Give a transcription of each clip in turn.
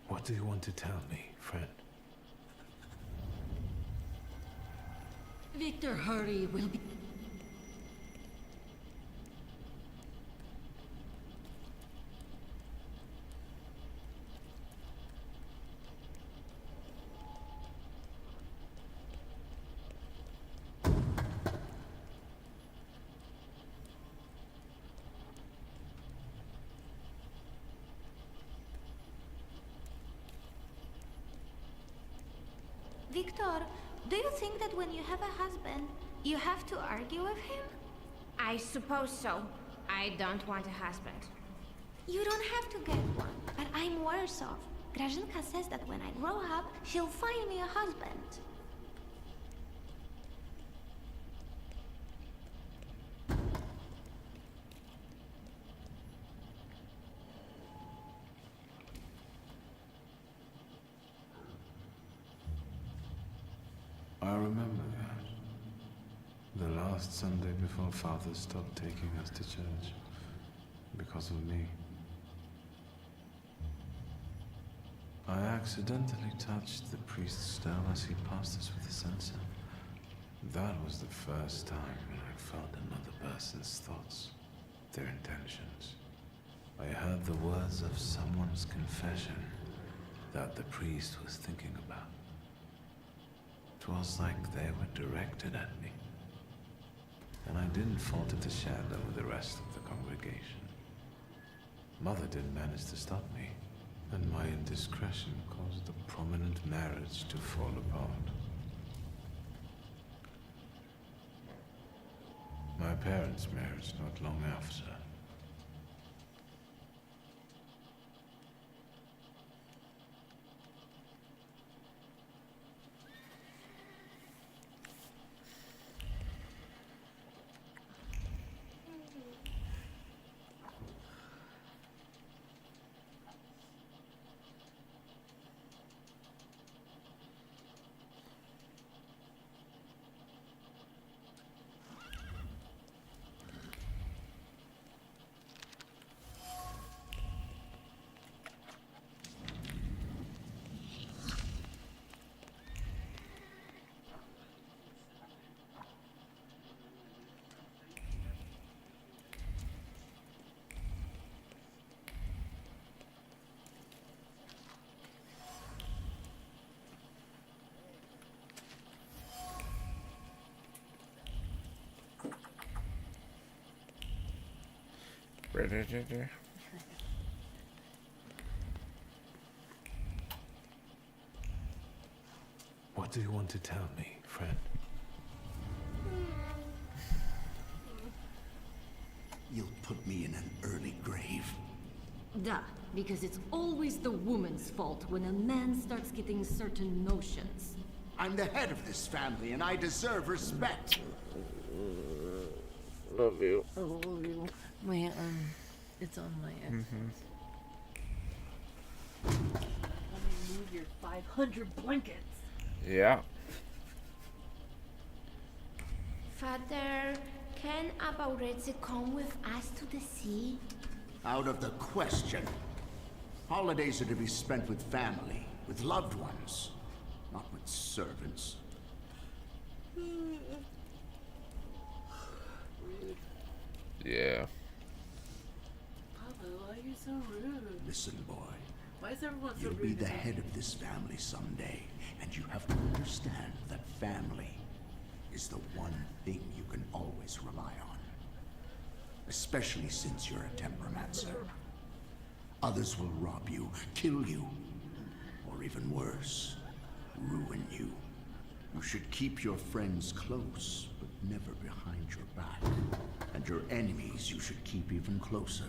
What do you want to tell me, friend? Victor Hurry will be... Victor, do you think that when you have a husband, you have to argue with him? I suppose so. I don't want a husband. You don't have to get one, but I'm worse off. Grażynka says that when I grow up, she'll find me a husband. I remember that. The last Sunday before Father stopped taking us to church. Because of me. I accidentally touched the priest's stone as he passed us with the censer. That was the first time when I felt another person's thoughts, their intentions. I heard the words of someone's confession that the priest was thinking about. It was like they were directed at me. And I didn't fall to share them with the rest of the congregation. Mother didn't manage to stop me, and my indiscretion caused a prominent marriage to fall apart. My parents' marriage not long after. What do you want to tell me, friend? You'll put me in an early grave. Duh, because it's always the woman's fault when a man starts getting certain notions. I'm the head of this family, and I deserve respect. Love you. I love you. My it's on my Xbox. Let me move your 500 blankets. Yeah. Father, can Abaurezi come with us to the sea? Out of the question. Holidays are to be spent with family, with loved ones, not with servants. Yeah. Papa, why are you so rude? Listen, boy. Why is everyone so You'll rude? be the to me? head of this family someday, and you have to understand that family is the one thing you can always rely on. Especially since you're a temperamencer. Others will rob you, kill you, or even worse, ruin you. You should keep your friends close, but never behind your back. And your enemies you should keep even closer,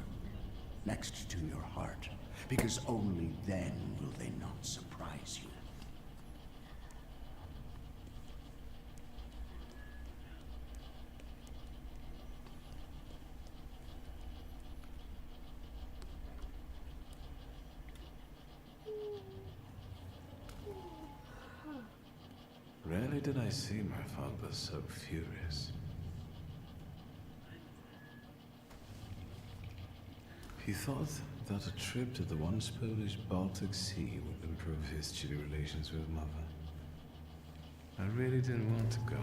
next to your heart, because only then will they not surprise you. Rarely did I see my father so furious. He thought that a trip to the once Polish Baltic Sea would improve his chilly relations with Mother. I really didn't want to go.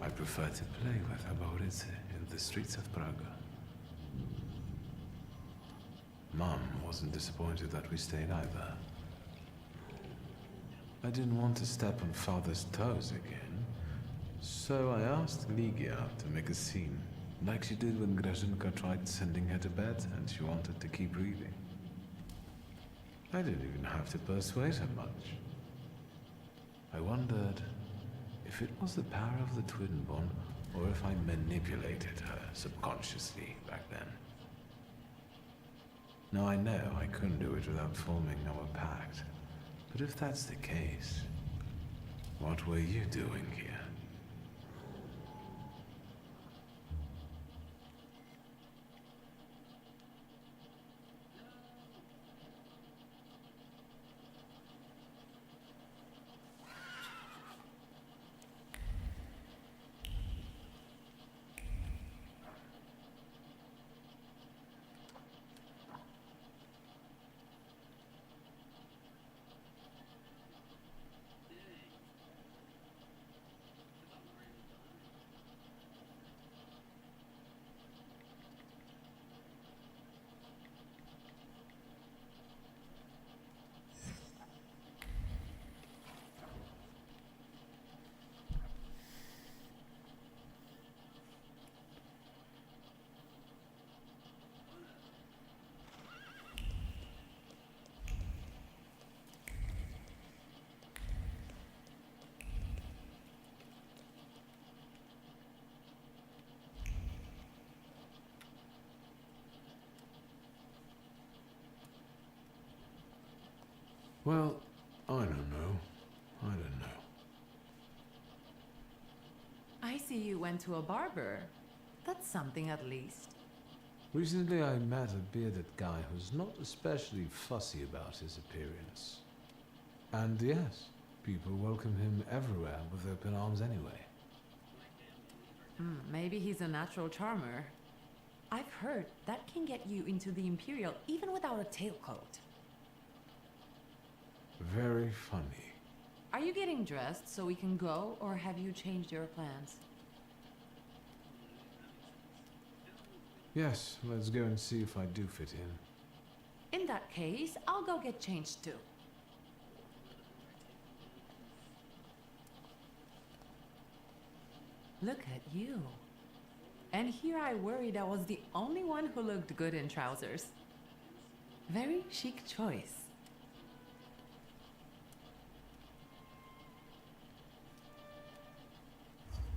I prefer to play with Abauryce in the streets of Praga. Mom wasn't disappointed that we stayed either. I didn't want to step on Father's toes again, so I asked Ligia to make a scene, like she did when Grażynka tried sending her to bed and she wanted to keep reading. I didn't even have to persuade her much. I wondered if it was the power of the twin bond or if I manipulated her subconsciously back then. Now I know I couldn't do it without forming our pact, but if that's the case, what were you doing here? Well, I don't know. I don't know. I see you went to a barber. That's something at least. Recently I met a bearded guy who's not especially fussy about his appearance. And yes, people welcome him everywhere with open arms anyway. Maybe he's a natural charmer. I've heard that can get you into the Imperial even without a tailcoat. Very funny. Are you getting dressed so we can go, or have you changed your plans? Yes, let's go and see if I do fit in. In that case, I'll go get changed too. Look at you. And here I worried I was the only one who looked good in trousers. Very chic choice.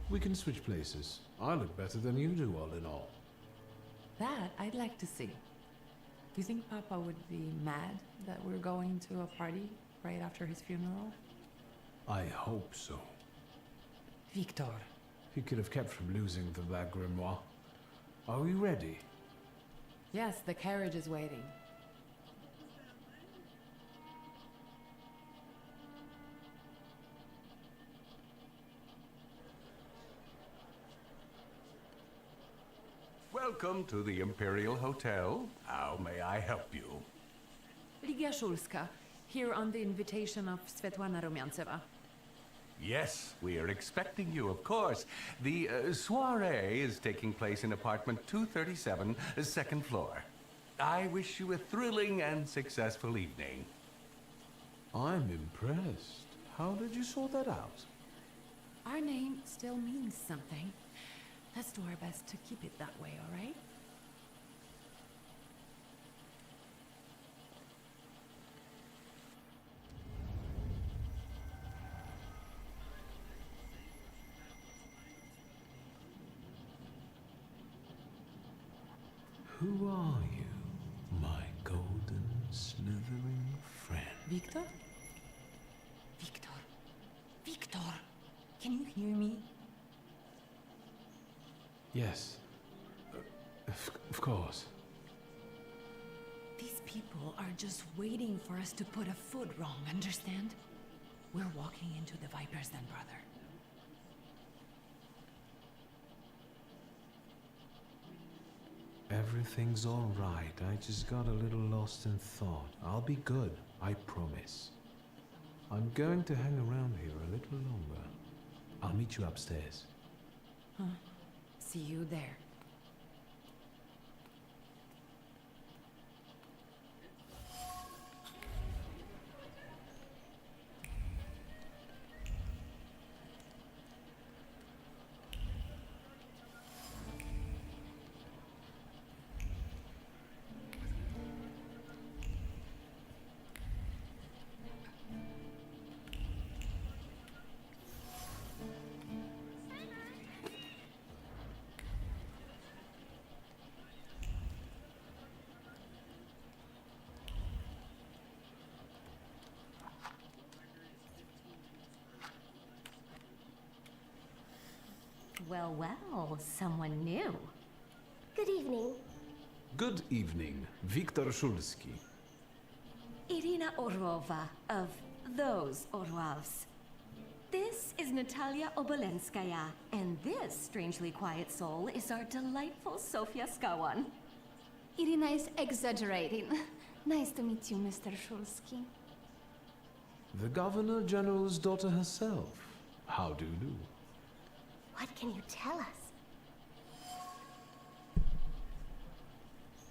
We can switch places. I look better than you do, all in all. That I'd like to see. Do you think Papa would be mad that we're going to a party right after his funeral? I hope so. Victor. He could have kept from losing the Black Grimoire. Are we ready? Yes, the carriage is waiting. Welcome to the Imperial Hotel. How may I help you? Ligia Szulska, here on the invitation of Svetlana Rumianceva. Yes, we are expecting you, of course. The soiree is taking place in apartment 237, second floor. I wish you a thrilling and successful evening. I'm impressed. How did you sort that out? Our name still means something. Let's do our best to keep it that way, all right? Who are you, my golden slithering friend? Victor? Victor? Victor! Can you hear me? Yes. Of course. These people are just waiting for us to put a foot wrong, understand? We're walking into the Viper's Den, brother. Everything's all right. I just got a little lost in thought. I'll be good, I promise. I'm going to hang around here a little longer. I'll meet you upstairs. See you there. Well, well, someone new. Good evening. Good evening, Viktor Shulsky. Irina Orlova of those Orlovs. This is Natalia Obolenskaya, and this strangely quiet soul is our delightful Sofia Skawan. Irina is exaggerating. Nice to meet you, Mr. Shulsky. The Governor General's daughter herself. How do you do? What can you tell us?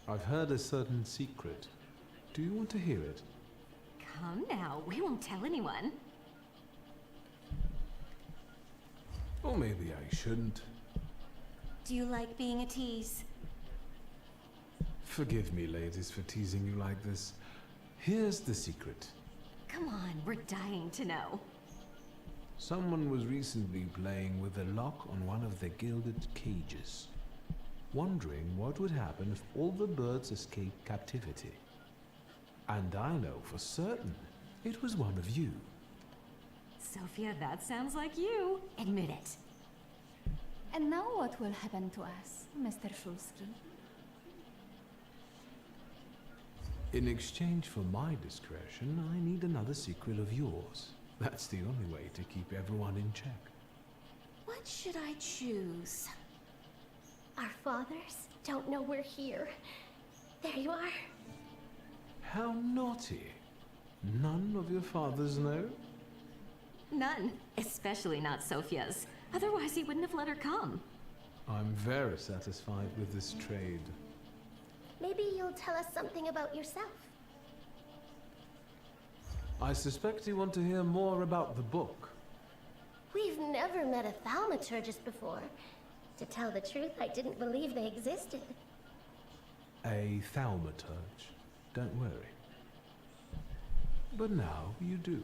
I've heard a certain secret. Do you want to hear it? Come now, we won't tell anyone. Or maybe I shouldn't. Do you like being a tease? Forgive me, ladies, for teasing you like this. Here's the secret. Come on, we're dying to know. Someone was recently playing with a lock on one of the gilded cages, wondering what would happen if all the birds escaped captivity. And I know for certain it was one of you. Sophia, that sounds like you. Admit it. And now what will happen to us, Mr. Shulsky? In exchange for my discretion, I need another secret of yours. That's the only way to keep everyone in check. What should I choose? Our fathers don't know we're here. There you are. How naughty. None of your fathers know? None. Especially not Sophia's. Otherwise, he wouldn't have let her come. I'm very satisfied with this trade. Maybe you'll tell us something about yourself. I suspect you want to hear more about the book. We've never met a thaumaturgist before. To tell the truth, I didn't believe they existed. A thaumaturge. Don't worry. But now you do.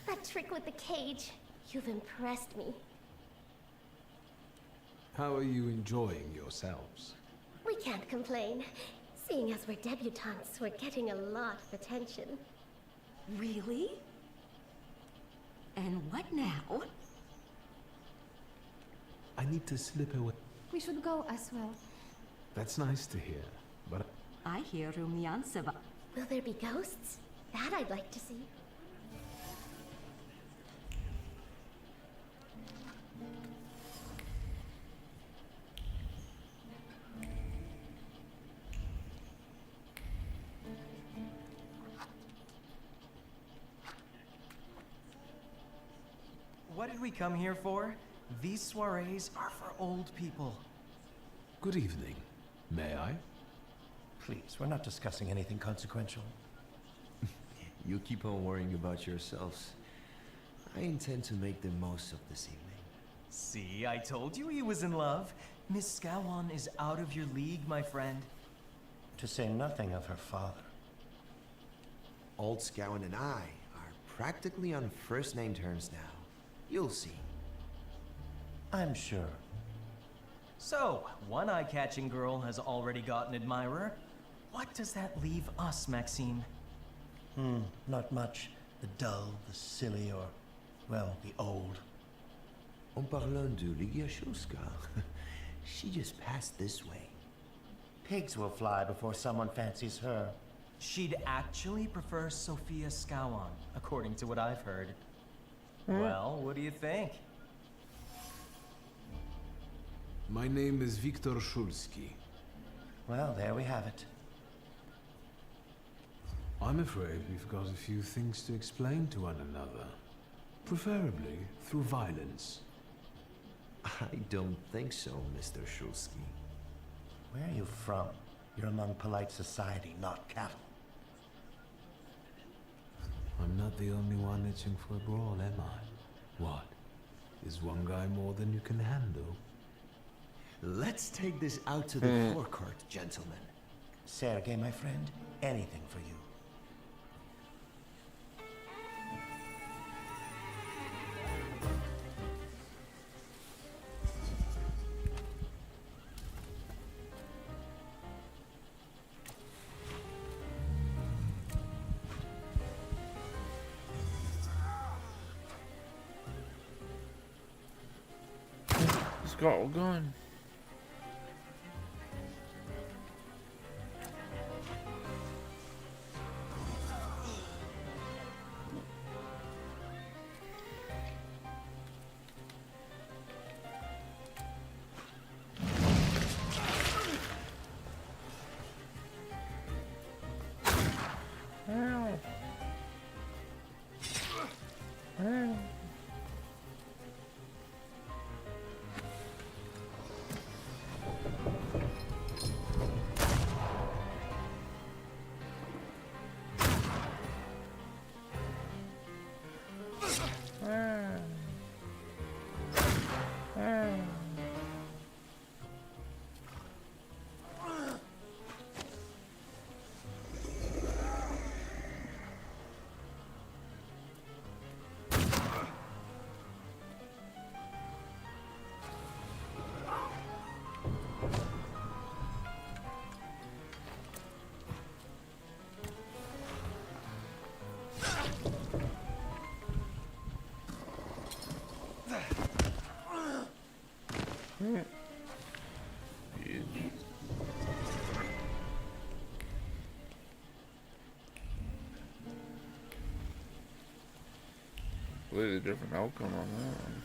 That trick with the cage. You've impressed me. How are you enjoying yourselves? We can't complain. Seeing as we're debutantes, we're getting a lot of attention. Really? And what now? I need to slip away. We should go as well. That's nice to hear, but I hear Rumyantseva. Will there be ghosts? That I'd like to see. What did we come here for? These soirees are for old people. good evening. May I? Please, we're not discussing anything consequential. You keep on worrying about yourselves. I intend to make the most of this evening. See, I told you he was in love. Miss Skawan is out of your league, my friend. To say nothing of her father. Old Scowen and I are practically on first-name terms now. You'll see. I'm sure. So, one eye-catching girl has already got an admirer. What does that leave us, Maxime? Not much. The dull, the silly, or, well, the old. En parlant de Lygia, she just passed this way. Pigs will fly before someone fancies her. She'd actually prefer Sophia Skawan, according to what I've heard. Well, what do you think? My name is Viktor Shulsky. Well, there we have it. I'm afraid we've got a few things to explain to one another. Preferably through violence. I don't think so, Mr. Shulsky. Where are you from? You're among polite society, not cattle. I'm not the only one itching for a brawl, am I? What? Is one guy more than you can handle? Let's take this out to the forecourt, gentlemen. Sergei, my friend, anything for you. Let's go, we're going. Completely different outcome on that one.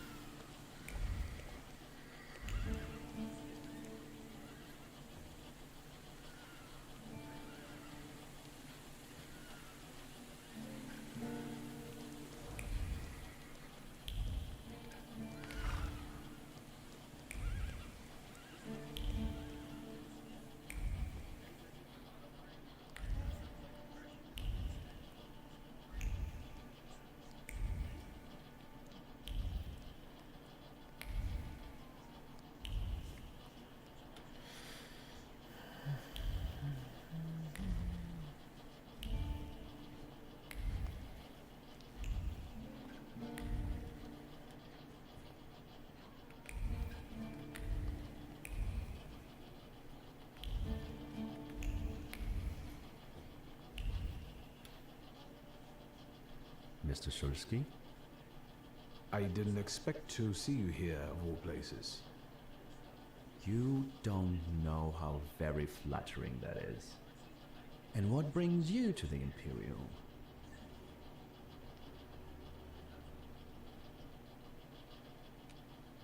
Mr. Shulsky? I didn't expect to see you here, of all places. You don't know how very flattering that is. And what brings you to the Imperial?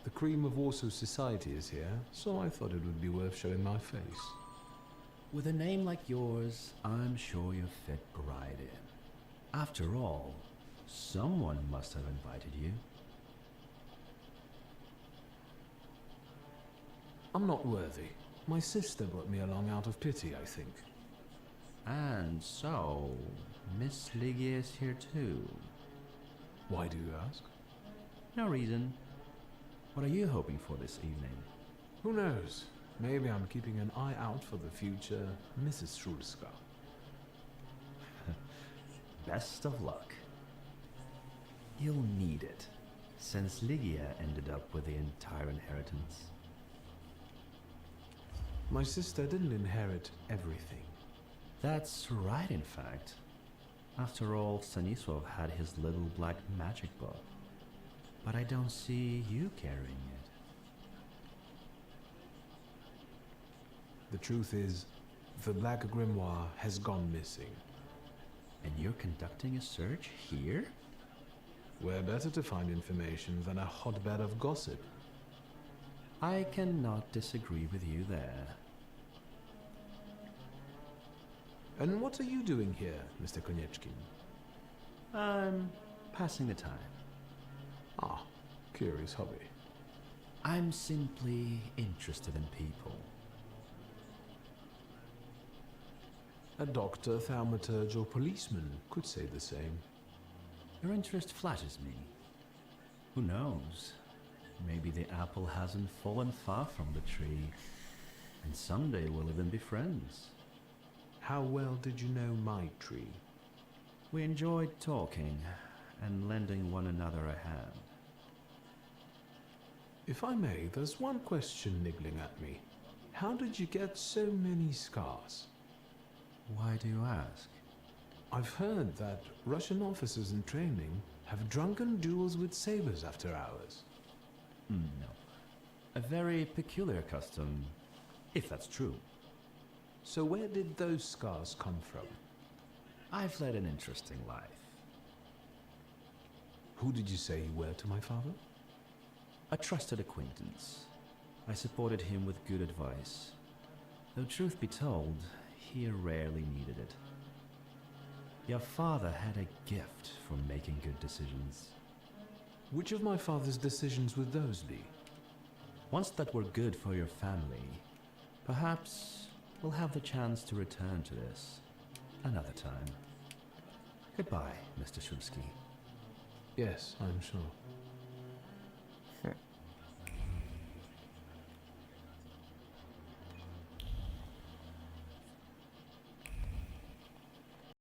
The cream of Warsaw society is here, so I thought it would be worth showing my face. With a name like yours, I'm sure you fit right in. After all, someone must have invited you. I'm not worthy. My sister brought me along out of pity, I think. And so, Miss Ligia is here too. Why do you ask? No reason. What are you hoping for this evening? Who knows? Maybe I'm keeping an eye out for the future Mrs. Shulska. Best of luck. You'll need it, since Ligia ended up with the entire inheritance. My sister didn't inherit everything. That's right, in fact. After all, Stanisław had his little black magic book. But I don't see you carrying it. The truth is, the Black Grimoire has gone missing. And you're conducting a search here? Where better to find information than a hotbed of gossip? I cannot disagree with you there. And what are you doing here, Mr. Konieczkin? I'm passing the time. Ah, curious hobby. I'm simply interested in people. A doctor, thaumaturge, or policeman could say the same. Your interest flatters me. Who knows? Maybe the apple hasn't fallen far from the tree, and someday we'll even be friends. How well did you know my tree? We enjoyed talking and lending one another a hand. If I may, there's one question niggling at me. How did you get so many scars? Why do you ask? I've heard that Russian officers in training have drunken duels with sabers after hours. No. A very peculiar custom, if that's true. So where did those scars come from? I've led an interesting life. Who did you say you were to my father? A trusted acquaintance. I supported him with good advice. Though truth be told, he rarely needed it. Your father had a gift for making good decisions. Which of my father's decisions were those, Lee? Ones that were good for your family. Perhaps we'll have the chance to return to this another time. Goodbye, Mr. Shulsky. Yes, I'm sure.